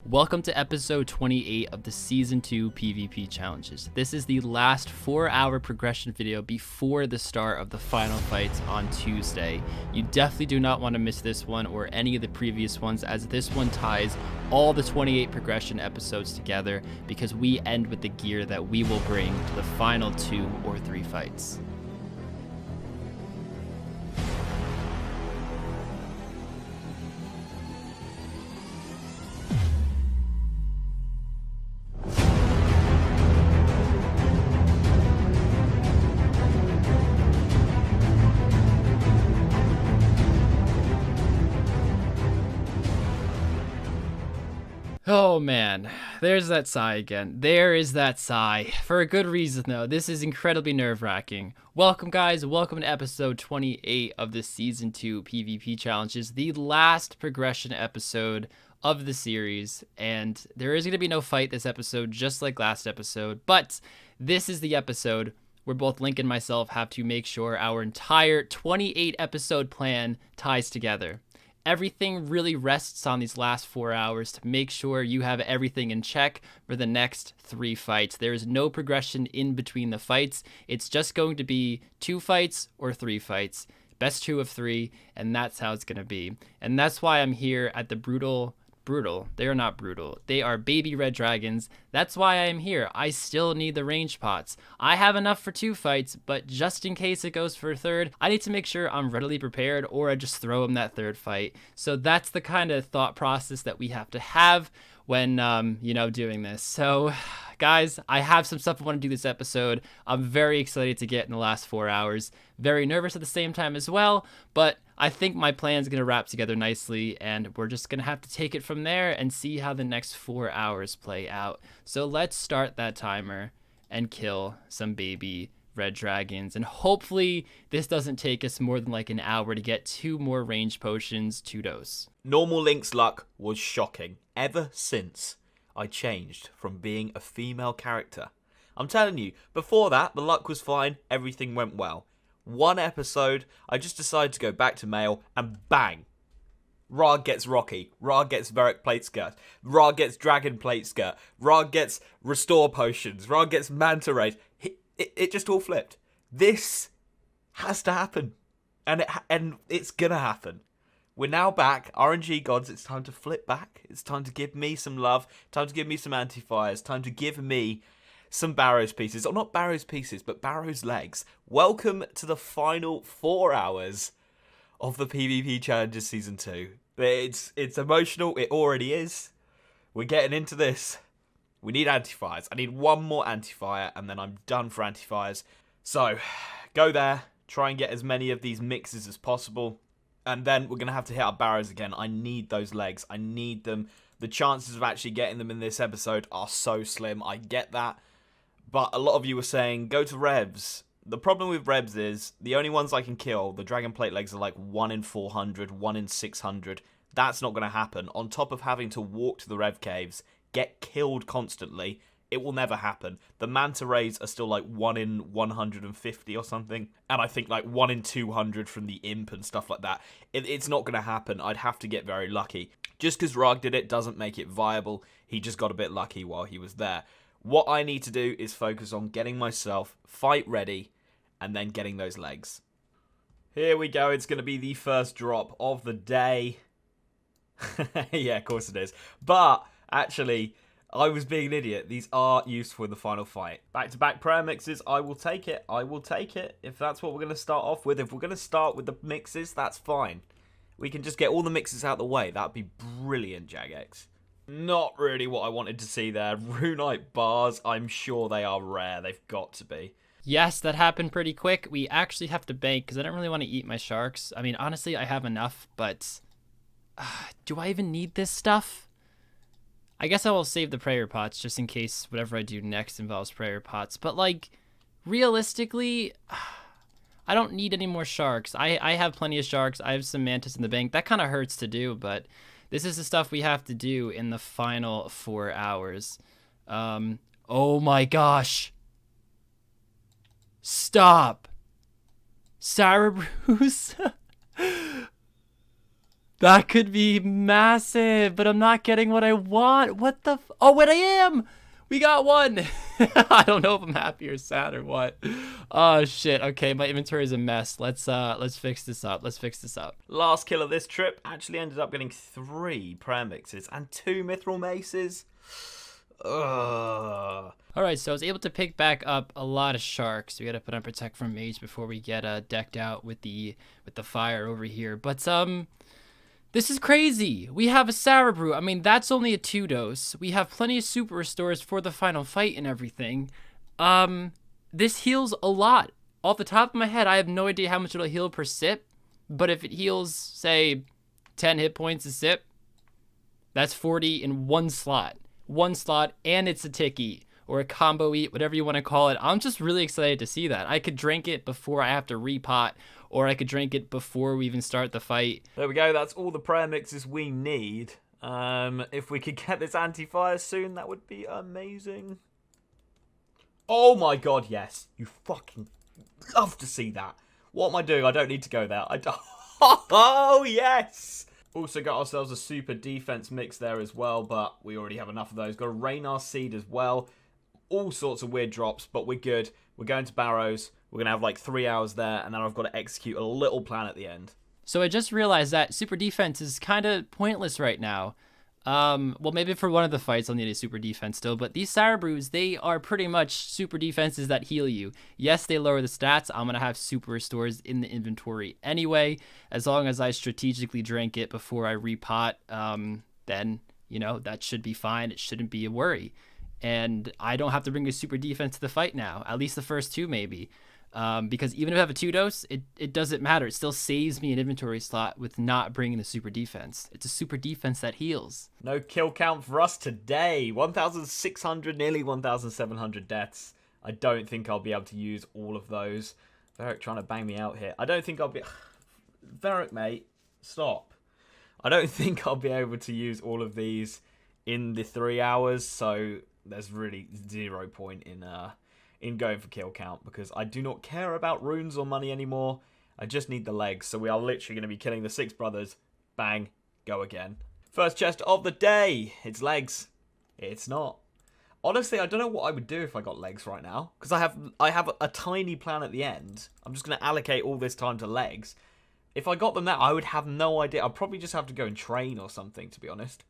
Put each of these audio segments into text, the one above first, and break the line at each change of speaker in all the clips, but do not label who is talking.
Welcome to episode 28 of the Season 2 PvP Challenges. This is the last 4-hour progression video before the start of the final fights on Tuesday. You definitely do not want to miss this one or any of the previous ones, as this one ties all the 28 progression episodes together because we end with the gear that we will bring to the final 2 or 3 fights. Oh man, there's that sigh again. There is that sigh. For a good reason though. This is incredibly nerve-wracking. Welcome guys, welcome to episode 28 of the Season 2 PvP Challenges, the last progression episode of the series. And there is going to be no fight this episode, just like last episode. But this is the episode where both Link and myself have to make sure our entire 28 episode plan ties together. Everything really rests on these last 4 hours to make sure you have everything in check for the next 3 fights. There is no progression in between the fights. It's just going to be 2 fights or 3 fights. Best 2 of 3, and that's how it's going to be. And that's why I'm here at the brutal. They are not brutal. They are baby red dragons. That's why I am here. I still need the range pots. I have enough for 2 fights, but just in case it goes for a third, I need to make sure I'm readily prepared or I just throw them that third fight. So that's the kind of thought process that we have to have when, doing this. So guys, I have some stuff I want to do this episode. I'm very excited to get in the last 4 hours. Very nervous at the same time as well, but I think my plan's going to wrap together nicely, and we're just going to have to take it from there and see how the next 4 hours play out. So let's start that timer and kill some baby red dragons, and hopefully this doesn't take us more than like an hour to get 2 more range potions to dose.
Normal Link's luck was shocking ever since I changed from being a female character. I'm telling you, before that, the luck was fine, everything went well. One episode, I just decided to go back to male, and bang! Rargh gets Rocky, Rargh gets Varric Plate Skirt, Rargh gets Dragon Plate Skirt, Rargh gets Restore Potions, Rargh gets Manta Rays. It just all flipped. This has to happen, and it's gonna happen. We're now back, RNG gods, it's time to flip back. It's time to give me some love, time to give me some anti-fires, time to give me some Barrow's pieces. Or not Barrow's pieces, but Barrow's legs. Welcome to the final 4 hours of the PvP Challenges Season 2. It's emotional, it already is. We're getting into this. We need anti-fires. I need one more anti-fire, and then I'm done for anti-fires. So, go there, try and get as many of these mixes as possible. And then we're going to have to hit our Barrows again. I need those legs. I need them. The chances of actually getting them in this episode are so slim. I get that. But a lot of you were saying, go to Revs. The problem with Revs is, the only ones I can kill, the Dragon Plate Legs, are like 1 in 400, 1 in 600. That's not going to happen. On top of having to walk to the Rev Caves, get killed constantly, it will never happen. The Manta Rays are still like 1 in 150 or something. And I think like 1 in 200 from the Imp and stuff like that. It's not going to happen. I'd have to get very lucky. Just because Rargh did it doesn't make it viable. He just got a bit lucky while he was there. What I need to do is focus on getting myself fight ready and then getting those legs. Here we go. It's going to be the first drop of the day. Yeah, of course it is. But actually, I was being an idiot. These are useful in the final fight. Back-to-back prayer mixes. I will take it. I will take it. If that's what we're going to start off with. If we're going to start with the mixes, that's fine. We can just get all the mixes out of the way. That would be brilliant, Jagex. Not really what I wanted to see there. Runite bars, I'm sure they are rare. They've got to be.
Yes, that happened pretty quick. We actually have to bank because I don't really want to eat my sharks. I mean, honestly, I have enough, but do I even need this stuff? I guess I will save the prayer pots just in case whatever I do next involves prayer pots. But like, realistically, I don't need any more sharks. I have plenty of sharks. I have some mantis in the bank. That kind of hurts to do, but this is the stuff we have to do in the final 4 hours. Oh my gosh. Stop. Sour Bruce. That could be massive, but I'm not getting what I want. What the oh, wait, I am! We got one! I don't know if I'm happy or sad or what. Oh, shit. Okay, my inventory is a mess. Let's fix this up. Let's fix this up.
Last kill of this trip actually ended up getting 3 prayer mixes and 2 mithril maces. Ugh.
Alright, so I was able to pick back up a lot of sharks. We gotta put on Protect from Mage before we get decked out with the fire over here. But, this is crazy. We have a Sour Brew. I mean, that's only a 2-dose. We have plenty of super restores for the final fight and everything. This heals a lot. Off the top of my head, I have no idea how much it'll heal per sip. But if it heals, say, 10 hit points a sip, that's 40 in one slot. One slot, and it's a Tiki. Or a combo eat, whatever you want to call it. I'm just really excited to see that. I could drink it before I have to repot, or I could drink it before we even start the fight.
There we go. That's all the prayer mixes we need. If we could get this anti-fire soon, that would be amazing. Oh my god, yes. You fucking love to see that. What am I doing? I don't need to go there. I don't... Oh, yes! Also got ourselves a super defense mix there as well, but we already have enough of those. Got a Raynar seed as well. All sorts of weird drops, but we're good. We're going to Barrows. We're going to have like 3 hours there, and then I've got to execute a little plan at the end.
So I just realized that super defense is kind of pointless right now. Well, maybe for one of the fights I'll need a super defense still, but these Sour Brews, they are pretty much super defenses that heal you. Yes, they lower the stats. I'm going to have super restores in the inventory anyway. As long as I strategically drink it before I repot, then, you know, that should be fine. It shouldn't be a worry. And I don't have to bring a super defense to the fight now, at least the first 2 maybe. Because even if I have a 2-dose, it doesn't matter. It still saves me an inventory slot with not bringing the super defense. It's a super defense that heals.
No kill count for us today. 1,600, nearly 1,700 deaths. I don't think I'll be able to use all of those. Varric trying to bang me out here. I don't think I'll be... Varric, mate, stop. I don't think I'll be able to use all of these in the 3 hours, so there's really 0 point in going for kill count, because I do not care about runes or money anymore. I just need the legs, so we are literally going to be killing the 6 brothers. Bang, go again. First chest of the day. It's legs. It's not. Honestly, I don't know what I would do if I got legs right now, because I have a tiny plan at the end. I'm just going to allocate all this time to legs. If I got them now, I would have no idea. I'd probably just have to go and train or something, to be honest.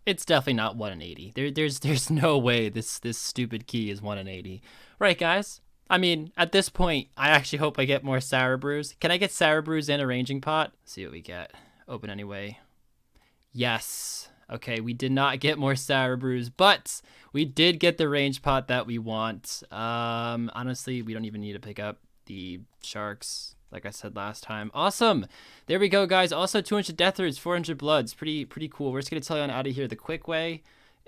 It's definitely not 1 in 80. There's no way this stupid key is 1 in 80. Right, guys? I mean, at this point, I actually hope I get more Sour Brews. Can I get Sour Brews in a ranging pot? Let's see what we get. Open anyway. Yes. Okay, we did not get more Sour Brews, but we did get the range pot that we want. Honestly, we don't even need to pick up the sharks, like I said last time. Awesome. There we go, guys. Also 200 death roots, 400 bloods. Pretty cool. We're just going to tell you on out of here the quick way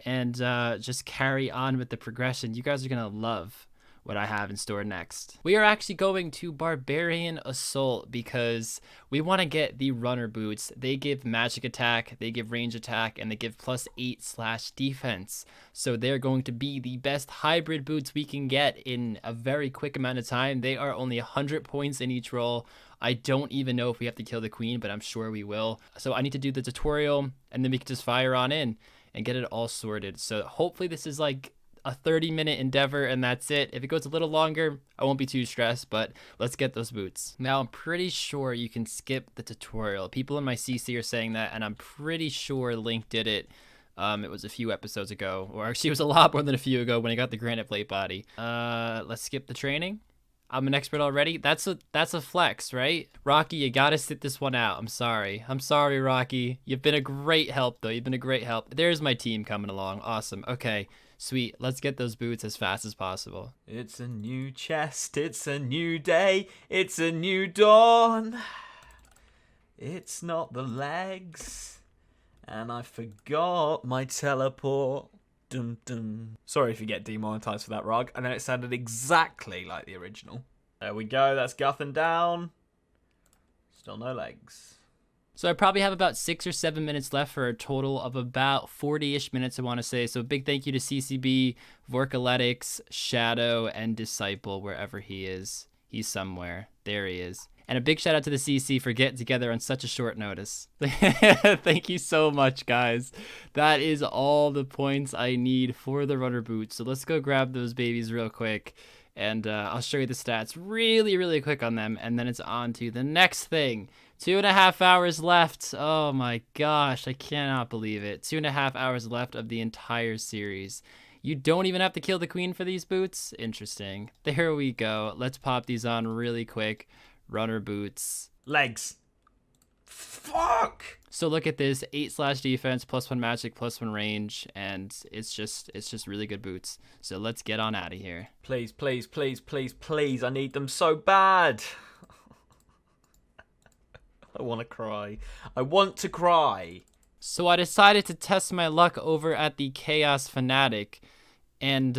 and just carry on with the progression. You guys are going to love what I have in store next. We are actually going to Barbarian Assault because we want to get the runner boots. They give magic attack, they give range attack, and they give +8 defense. So they're going to be the best hybrid boots we can get in a very quick amount of time. They are only 100 points in each roll. I don't even know if we have to kill the queen, but I'm sure we will. So I need to do the tutorial, and then we can just fire on in and get it all sorted. So hopefully this is like a 30-minute endeavor and that's it. If it goes a little longer, I won't be too stressed, but let's get those boots. Now, I'm pretty sure you can skip the tutorial. People in my CC are saying that, and I'm pretty sure Link did it. It was a few episodes ago, or actually it was a lot more than a few ago when I got the granite plate body. Let's skip the training. I'm an expert already. That's a flex, right? Rocky, you gotta sit this one out. I'm sorry, Rocky. You've been a great help, though. You've been a great help. There's my team coming along. Awesome. Okay, sweet. Let's get those boots as fast as possible.
It's a new chest. It's a new day. It's a new dawn. It's not the legs. And I forgot my teleport. Dum dum. Sorry if you get demonetized for that, Rargh. I know it sounded exactly like the original. There we go. That's Guthan down. Still no legs.
So I probably have about 6 or 7 minutes left for a total of about 40-ish minutes, I want to say. So big thank you to CCB, Vorkaletics, Shadow, and Disciple, wherever he is. He's somewhere. There he is. And a big shout out to the CC for getting together on such a short notice. Thank you so much, guys. That is all the points I need for the runner boots. So let's go grab those babies real quick. And I'll show you the stats really, really quick on them. And then it's on to the next thing. 2.5 hours left. Oh my gosh, I cannot believe it. 2.5 hours left of the entire series. You don't even have to kill the queen for these boots? Interesting. There we go. Let's pop these on really quick. Runner boots.
Legs. Fuck!
So look at this, 8/ defense, +1 magic, +1 range, and it's just really good boots. So let's get on out of here.
Please, please, please, please, please. I need them so bad. I want to cry. I want to cry.
So I decided to test my luck over at the Chaos Fanatic. And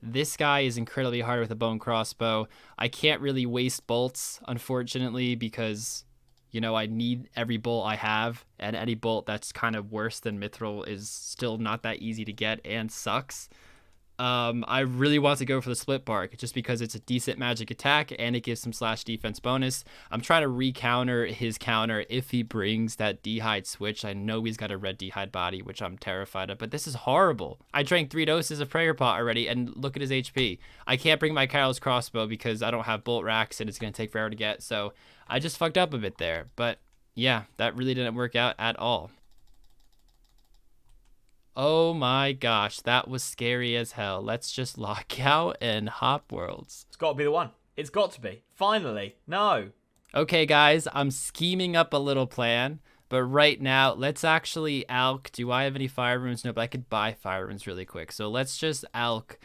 this guy is incredibly hard with a bone crossbow. I can't really waste bolts, unfortunately, because, you know, I need every bolt I have. And any bolt that's kind of worse than Mithril is still not that easy to get and sucks. I really want to go for the split bark just because it's a decent magic attack and it gives some / defense bonus. I'm trying to re-counter his counter if he brings that D'hide switch. I know he's got a red D'hide body, which I'm terrified of, but this is horrible. I drank 3 doses of Prayer Pot already and look at his HP. I can't bring my Carol's crossbow because I don't have bolt racks and it's going to take forever to get, so I just fucked up a bit there. But yeah, that really didn't work out at all. Oh my gosh, that was scary as hell. Let's just lock out and hop worlds.
It's got to be the one. It's got to be. Finally. No.
Okay, guys, I'm scheming up a little plan. But right now, let's actually alch. Do I have any fire runes? No, but I could buy fire runes really quick. So let's just alch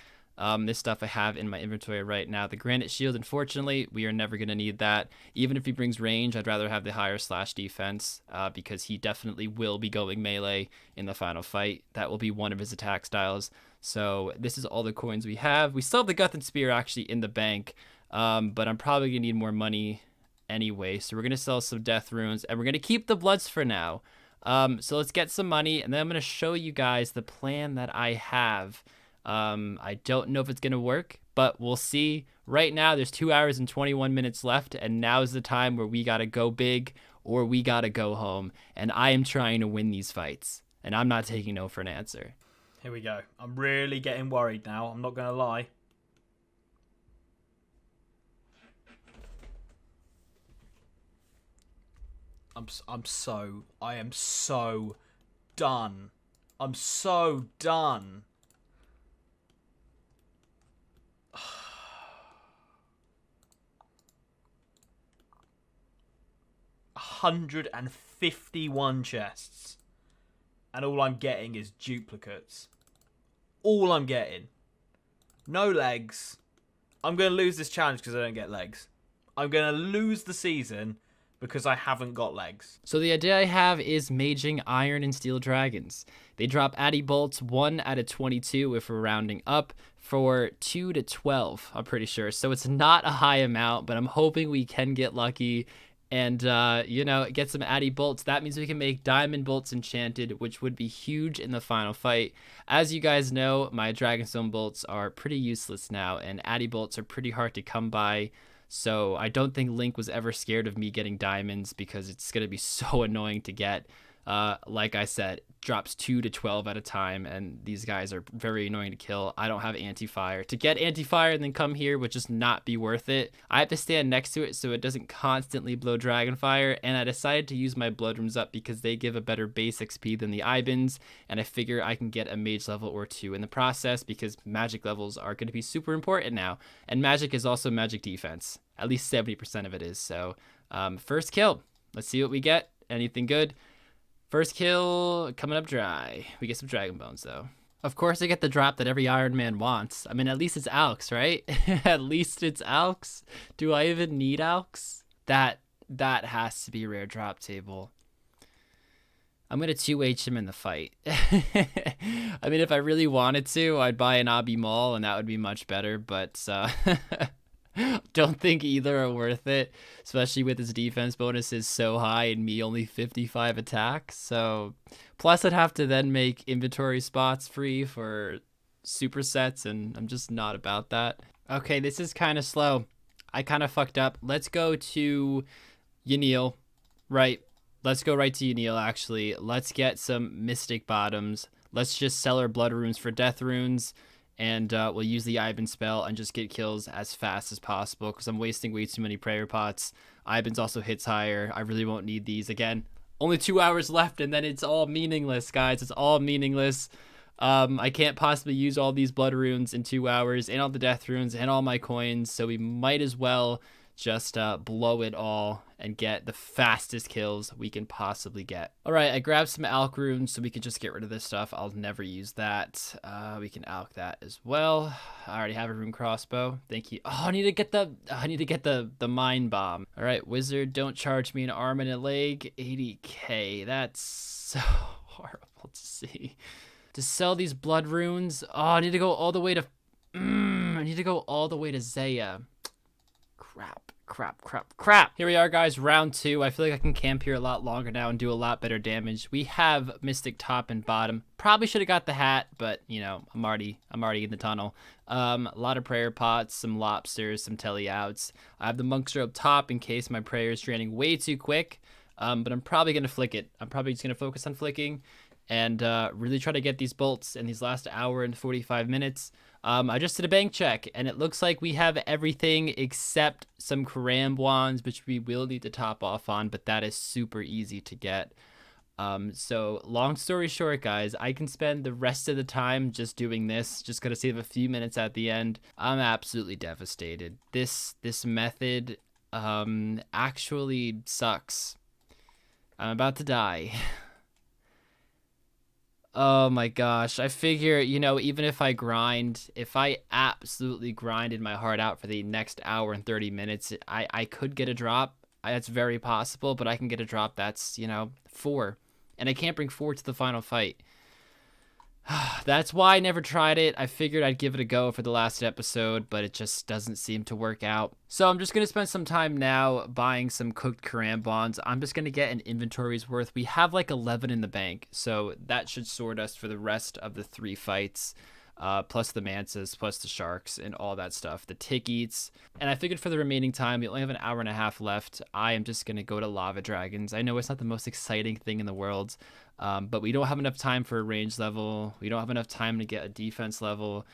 this stuff I have in my inventory right now. The granite shield, unfortunately, we are never going to need that. Even if he brings range, I'd rather have the higher / defense because he definitely will be going melee in the final fight. That will be one of his attack styles. So this is all the coins we have. We still have the Guthan Spear actually in the bank, but I'm probably going to need more money anyway. So we're going to sell some death runes and we're going to keep the bloods for now. So let's get some money and then I'm going to show you guys the plan that I have. I don't know if it's going to work, but we'll see. Right now, there's 2 hours and 21 minutes left, and now's the time where we got to go big or we got to go home. And I am trying to win these fights, and I'm not taking no for an answer.
Here we go. I'm really getting worried now. I'm not going to lie. I am so done. I'm so done. 151 chests. And all I'm getting is duplicates. All I'm getting. No legs. I'm going to lose this challenge because I don't get legs. I'm going to lose the season because I haven't got legs.
So the idea I have is maging iron and steel dragons. They drop addy bolts 1 out of 22 if we're rounding up for 2 to 12, I'm pretty sure. So it's not a high amount, but I'm hoping we can get lucky and, you know, get some addy bolts. That means we can make diamond bolts enchanted, which would be huge in the final fight. As you guys know, my dragonstone bolts are pretty useless now, and addy bolts are pretty hard to come by. So I don't think Link was ever scared of me getting diamonds because it's going to be so annoying to get. Like I said, drops 2 to 12 at a time, and these guys are very annoying to kill. I don't have anti-fire. To get anti-fire and then come here would just not be worth it. I have to stand next to it so it doesn't constantly blow dragon fire, and I decided to use my blood rooms up because they give a better base XP than the Ibans, and I figure I can get a mage level or 2 in the process because magic levels are going to be super important now, and magic is also magic defense. At least 70% of it is. So first kill. Let's see what we get. Anything good? First kill coming up dry. We get some dragon bones though. Of course I get the drop that every Iron Man wants. I mean, at least it's Alx, right? At least it's Alx. Do I even need Alx? That has to be a rare drop table. I'm going to 2H him in the fight. I mean, if I really wanted to, I'd buy an Abi Maul and that would be much better, but don't think either are worth it, especially with his defense bonuses so high and me only 55 attacks. So plus I'd have to then make inventory spots free for supersets, and I'm just not about that. Okay, this is kind of slow. I kind of fucked up. Let's go to Yanil. Right. Let's go right to Yanil, actually. Let's get some Mystic Bottoms. Let's just sell our Blood Runes for Death Runes. And we'll use the Ivan spell and just get kills as fast as possible because I'm wasting way too many prayer pots. Ivan's also hits higher. I really won't need these. Again, only 2 hours left and then it's all meaningless, guys. It's all meaningless. I can't possibly use all these Blood Runes in 2 hours and all the Death Runes and all my coins. So we might as well just blow it all and get the fastest kills we can possibly get. All right, I grabbed some alch runes so we can just get rid of this stuff. I'll never use that. We can alch that as well. I already have a rune crossbow. Thank you. Oh, I need to get the mine bomb. All right, wizard, don't charge me an arm and a leg. 80k. That's so horrible to see. To sell these blood runes. Oh, I need to go all the way to I need to go all the way to Zaya. Crap. Here we are, guys, round 2. I feel like I can camp here a lot longer now and do a lot better damage. We have Mystic top and bottom. Probably should have got the hat, but you know, I'm already in the tunnel. A lot of prayer pots, some lobsters, some telly outs. I have the monk's robe top in case my prayer is draining way too quick. But I'm probably gonna flick it. I'm probably just gonna focus on flicking and really try to get these bolts in these last hour and 45 minutes. I just did a bank check, and it looks like we have everything except some Karam wands, which we will need to top off on, but that is super easy to get. So long story short, guys, I can spend the rest of the time just doing this, just gonna save a few minutes at the end. I'm absolutely devastated. This method actually sucks. I'm about to die. Oh my gosh. I figure, you know, even if I grind, if I absolutely grinded my heart out for the next hour and 30 minutes, I could get a drop. That's very possible, but I can get a drop that's, you know, 4. And I can't bring 4 to the final fight. That's why I never tried it. I figured I'd give it a go for the last episode, but it just doesn't seem to work out. So I'm just going to spend some time now buying some cooked Karam bonds. I'm just going to get an inventory's worth. We have like 11 in the bank, so that should sort us for the rest of the 3 fights, plus the Manses, plus the Sharks, and all that stuff. The Tick Eats. And I figured for the remaining time, we only have an hour and a half left. I am just going to go to Lava Dragons. I know it's not the most exciting thing in the world, but we don't have enough time for a range level. We don't have enough time to get a defense level.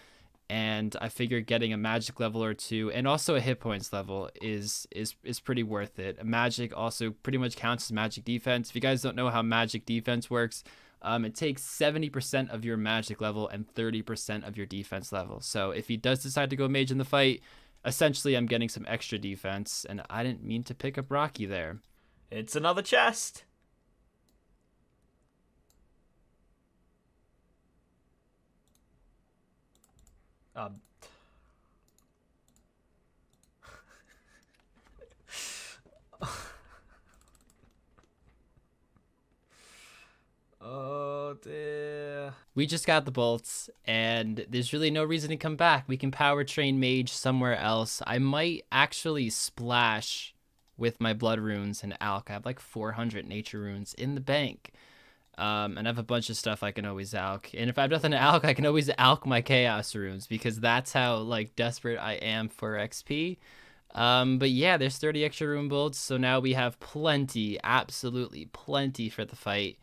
And I figure getting a magic level or 2 and also a hit points level is pretty worth it. A magic also pretty much counts as magic defense. If you guys don't know how magic defense works, it takes 70% of your magic level and 30% of your defense level. So if he does decide to go mage in the fight, essentially I'm getting some extra defense. And I didn't mean to pick up Rocky there.
It's another chest. Oh dear.
We just got the bolts, and there's really no reason to come back. We can power train mage somewhere else. I might actually splash with my blood runes and alch. I have like 400 nature runes in the bank. And I have a bunch of stuff I can always alch. And if I have nothing to alch, I can always alch my chaos runes because that's how like desperate I am for XP. But yeah, there's 30 extra rune bolts, so now we have plenty, absolutely plenty for the fight.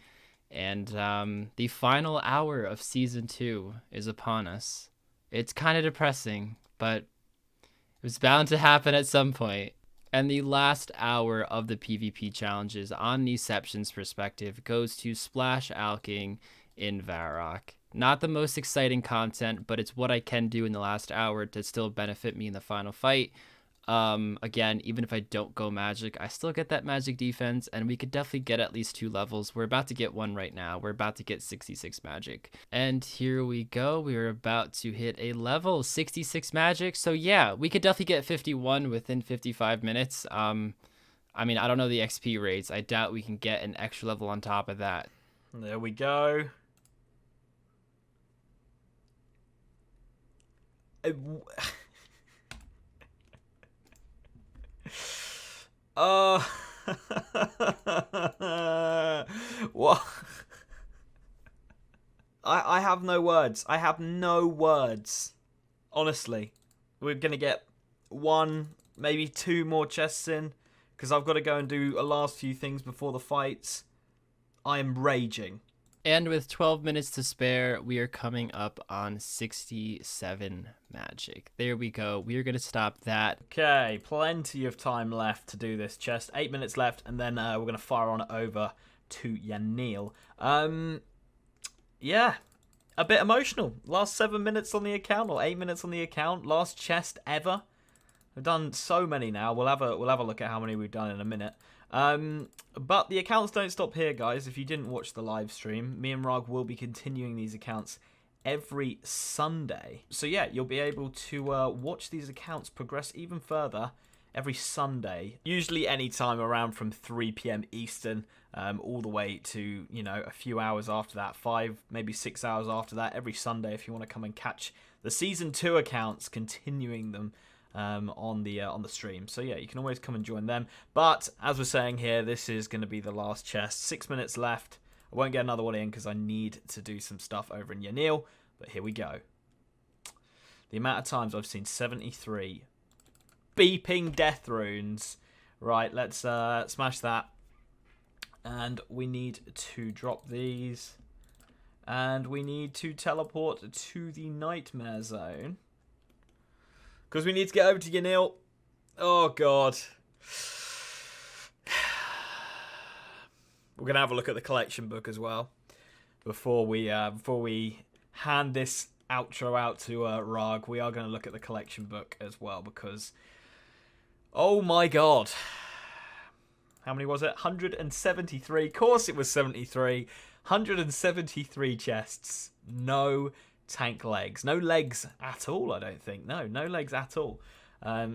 And the final hour of season 2 is upon us. It's kind of depressing, but it was bound to happen at some point. And the last hour of the PvP challenges on Neception's perspective goes to Splash Alking in Varrock. Not the most exciting content, but it's what I can do in the last hour to still benefit me in the final fight. Again, even if I don't go magic, I still get that magic defense, and we could definitely get at least 2 levels. We're about to get 1 right now. We're about to get 66 magic. And here we go. We're about to hit a level 66 magic. So yeah, we could definitely get 51 within 55 minutes. I mean, I don't know the XP rates. I doubt we can get an extra level on top of that.
There we go. What? I have no words. I have no words. Honestly. We're gonna get 1 maybe 2 more chests in, because I've got to go and do a last few things before the fights. I am raging.
And with 12 minutes to spare, we are coming up on 67 magic. There we go. We are going to stop that.
Okay, plenty of time left to do this chest. 8 minutes left, and then we're going to fire on it over to Yanil. Yeah, a bit emotional. Last 7 minutes on the account, or 8 minutes on the account. Last chest ever. We've done so many now. We'll have a look at how many we've done in a minute. But the accounts don't stop here, guys. If you didn't watch the live stream, me and Rargh will be continuing these accounts every Sunday. So yeah, you'll be able to watch these accounts progress even further every Sunday. Usually any time around from 3 p.m. Eastern, all the way to, you know, a few hours after that, 5, maybe 6 hours after that, every Sunday if you want to come and catch the Season 2 accounts, continuing them on the stream. So yeah, you can always come and join them. But as we're saying here, this is going to be the last chest. 6 minutes left. I won't get another one in because I need to do some stuff over in Yanil. But here we go. The amount of times I've seen 73 beeping death runes. Right, let's smash that. And we need to drop these. And we need to teleport to the nightmare zone. Because we need to get over to Yanil. Oh, God. We're going to have a look at the collection book as well. Before we hand this outro out to Rargh, we are going to look at the collection book as well. Because, oh my God. How many was it? 173. Of course it was 73. 173 chests. No tank legs. No legs at all, I don't think. No legs at all.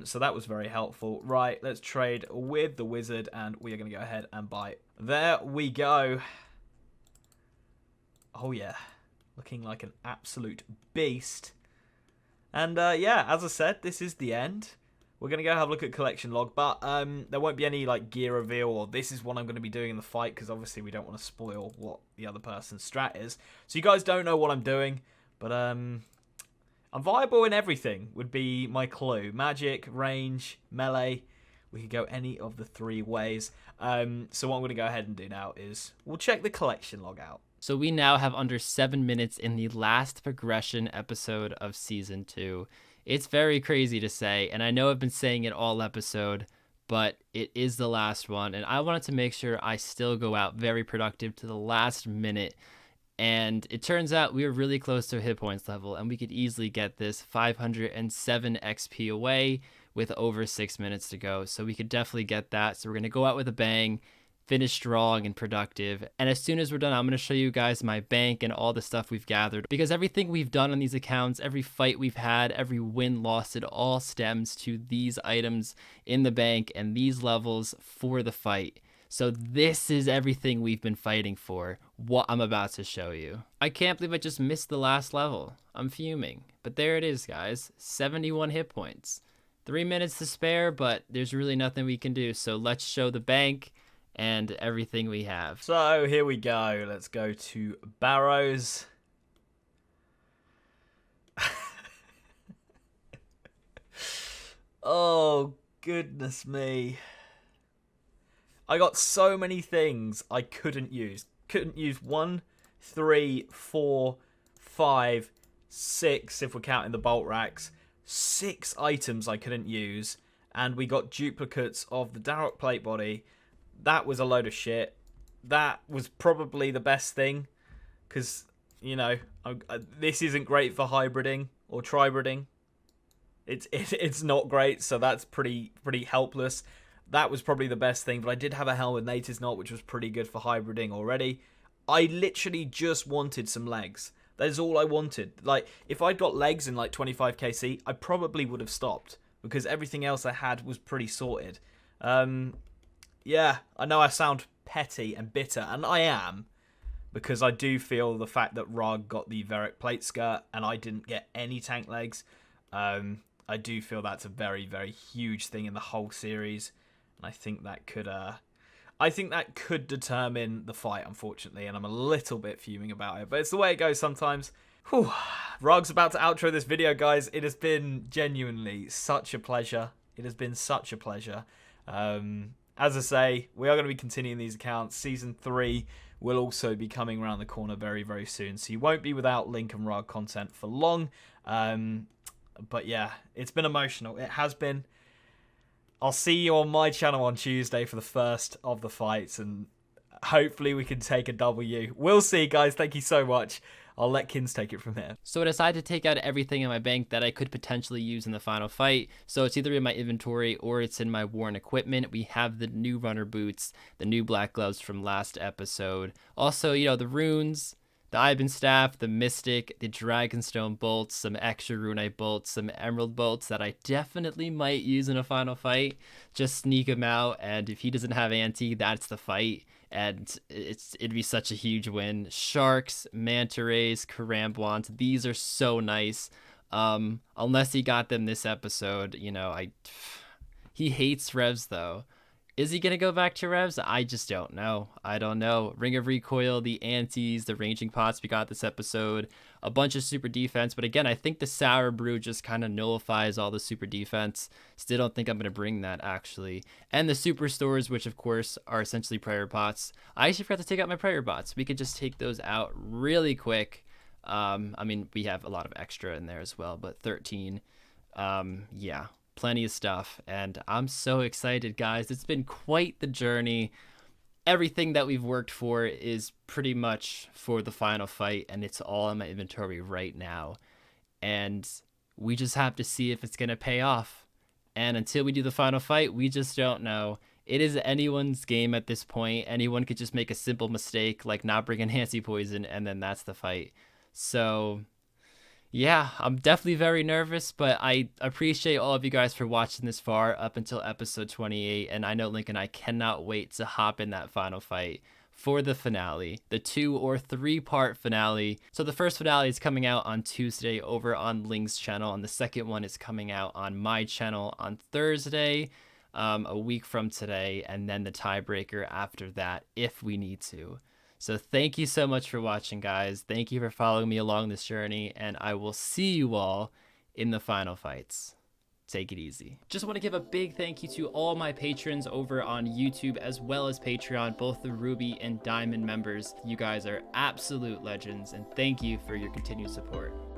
So that was very helpful. Right, let's trade with the wizard, and we are going to go ahead and buy. There we go. Oh, yeah. Looking like an absolute beast. And, yeah, as I said, this is the end. We're going to go have a look at collection log, but there won't be any like gear reveal or this is what I'm going to be doing in the fight, because obviously we don't want to spoil what the other person's strat is. So you guys don't know what I'm doing. But I'm viable in everything would be my clue. Magic, range, melee. We could go any of the 3 ways. So what I'm going to go ahead and do now is we'll check the collection log out.
So we now have under 7 minutes in the last progression episode of Season 2. It's very crazy to say, and I know I've been saying it all episode, but it is the last one. And I wanted to make sure I still go out very productive to the last minute. And it turns out we were really close to hit points level, and we could easily get this 507 XP away with over 6 minutes to go. So we could definitely get that. So we're going to go out with a bang, finish strong and productive. And as soon as we're done, I'm going to show you guys my bank and all the stuff we've gathered, because everything we've done on these accounts, every fight we've had, every win lost, it all stems to these items in the bank and these levels for the fight. So this is everything we've been fighting for, what I'm about to show you. I can't believe I just missed the last level. I'm fuming. But there it is, guys. 71 hit points. 3 minutes to spare, but there's really nothing we can do. So let's show the bank and everything we have.
So here we go. Let's go to Barrows. Oh, goodness me. I got so many things I couldn't use. Couldn't use 1, 3, 4, 5, 6 if we're counting the bolt racks. 6 items I couldn't use. And we got duplicates of the Darrock plate body. That was a load of shit. That was probably the best thing. Because, you know, this isn't great for hybriding or tribriding. It's not great, so that's pretty helpless. That was probably the best thing, but I did have a helmet natives knot, which was pretty good for hybriding already. I literally just wanted some legs. That is all I wanted. Like, if I'd got legs in like 25 KC, I probably would have stopped, because everything else I had was pretty sorted. Yeah, I know I sound petty and bitter, and I am, because I do feel the fact that Rargh got the Veric plate skirt and I didn't get any tank legs. I do feel that's a very, very huge thing in the whole series. And I think that could determine the fight, unfortunately, and I'm a little bit fuming about it, but it's the way it goes sometimes. Whew. Rargh's about to outro this video, guys. It has been genuinely such a pleasure. It has been such a pleasure. As I say, we are going to be continuing these accounts. Season 3 will also be coming around the corner very, very soon. So you won't be without Link and Rargh content for long. But yeah, it's been emotional. It has been. I'll see you on my channel on Tuesday for the first of the fights, and hopefully we can take a W. We'll see, guys. Thank you so much. I'll let Kins take it from here.
So I decided to take out everything in my bank that I could potentially use in the final fight. So it's either in my inventory or it's in my worn equipment. We have the new runner boots, the new black gloves from last episode. Also, you know, the runes, the Ivan staff, the mystic, the dragonstone bolts, some extra runite bolts, some emerald bolts that I definitely might use in a final fight. Just sneak him out, and if he doesn't have anti, that's the fight. And it'd be such a huge win. Sharks, manta rays, karambwans, these are so nice. Unless he got them this episode, you know, he hates revs though. Is he gonna go back to revs? I just don't know. I don't know. Ring of Recoil, the antis, the ranging pots we got this episode, a bunch of super defense. But again, I think the sour brew just kind of nullifies all the super defense. Still don't think I'm gonna bring that actually. And the super stores, which of course are essentially prayer pots. I actually forgot to take out my prayer pots. We could just take those out really quick. I mean, we have a lot of extra in there as well, but 13. Yeah. Plenty of stuff, and I'm so excited, guys. It's been quite the journey. Everything that we've worked for is pretty much for the final fight, and it's all in my inventory right now, and we just have to see if it's gonna pay off. And until we do the final fight, we just don't know. It is anyone's game at this point. Anyone could just make a simple mistake like not bringing Nancy poison, and then that's the fight. So yeah, I'm definitely very nervous, but I appreciate all of you guys for watching this far up until episode 28, and I know Link and I cannot wait to hop in that final fight for the finale, the 2 or 3 part finale. So the first finale is coming out on Tuesday over on Link's channel, and the second one is coming out on my channel on Thursday, a week from today, and then the tiebreaker after that if we need to. So thank you so much for watching, guys. Thank you for following me along this journey, and I will see you all in the final fights. Take it easy. Just want to give a big thank you to all my patrons over on YouTube as well as Patreon, both the Ruby and Diamond members. You guys are absolute legends, and thank you for your continued support.